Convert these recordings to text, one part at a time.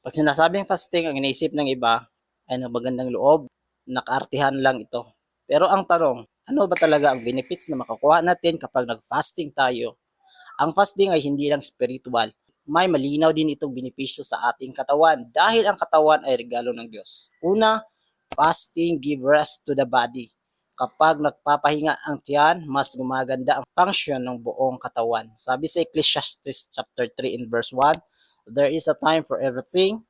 Pag sinasabing fasting, ang iniisip ng iba ay magandang loob, nakaartihan lang ito. Pero ang tanong, ano ba talaga ang benefits na makukuha natin kapag nag-fasting tayo? Ang fasting ay hindi lang spiritual. May malinaw din itong benepisyo sa ating katawan dahil ang katawan ay regalo ng Diyos. Una, fasting give rest to the body. Kapag nagpapahinga ang tiyan, mas gumaganda ang function ng buong katawan. Sabi sa Ecclesiastes chapter 3 in verse 1, there is a time for everything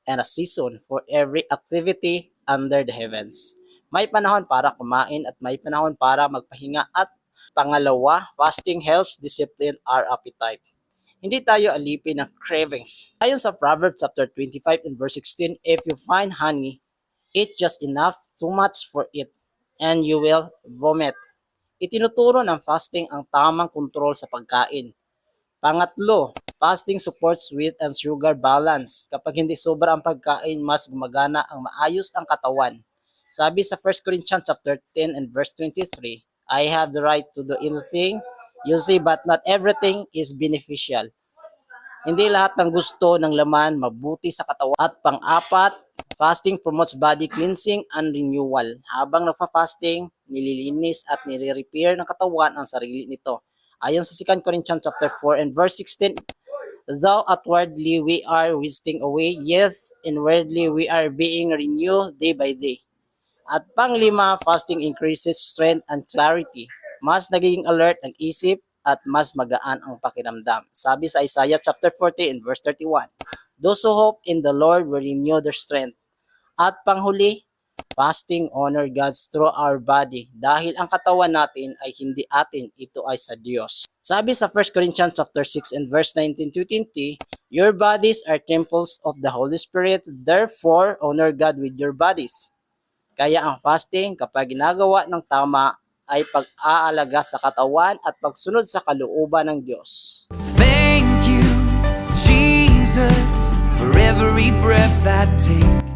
and a season for every activity under the heavens. May panahon para kumain at may panahon para magpahinga at pangalawa, fasting helps discipline our appetite. Hindi tayo alipin ng cravings. Ayon sa Proverbs chapter 25 and verse 16, if you find honey, eat just enough, too much for it, and you will vomit. Itinuturo ng fasting ang tamang kontrol sa pagkain. Pangatlo, fasting supports weight and sugar balance. Kapag hindi sobra ang pagkain, mas gumagana ang maayos ang katawan. Sabi sa 1 Corinthians chapter 10 and verse 23, I have the right to do anything you see, but not everything is beneficial. Hindi lahat ng gusto ng laman mabuti sa katawan. At pang-apat, fasting promotes body cleansing and renewal. Habang nagfa-fasting, nililinis at nire-repair ng katawan ang sarili nito. Ayon sa 2 Corinthians chapter 4 and verse 16, though outwardly we are wasting away, yet inwardly we are being renewed day by day. At panglima, fasting increases strength and clarity. Mas nagiging alert ang isip at mas magaan ang pakiramdam. Sabi sa Isaiah chapter 40 and verse 31, those who hope in the Lord will renew their strength. At panghuli, fasting honor God through our body dahil ang katawan natin ay hindi atin, ito ay sa Diyos. Sabi sa 1 Corinthians chapter 6 and verse 19 to 20, your bodies are temples of the Holy Spirit, therefore honor God with your bodies. Kaya ang fasting kapag ginagawa ng tama ay pag-aalaga sa katawan at pagsunod sa kalooban ng Diyos. Thank you, Jesus, for every breath I take.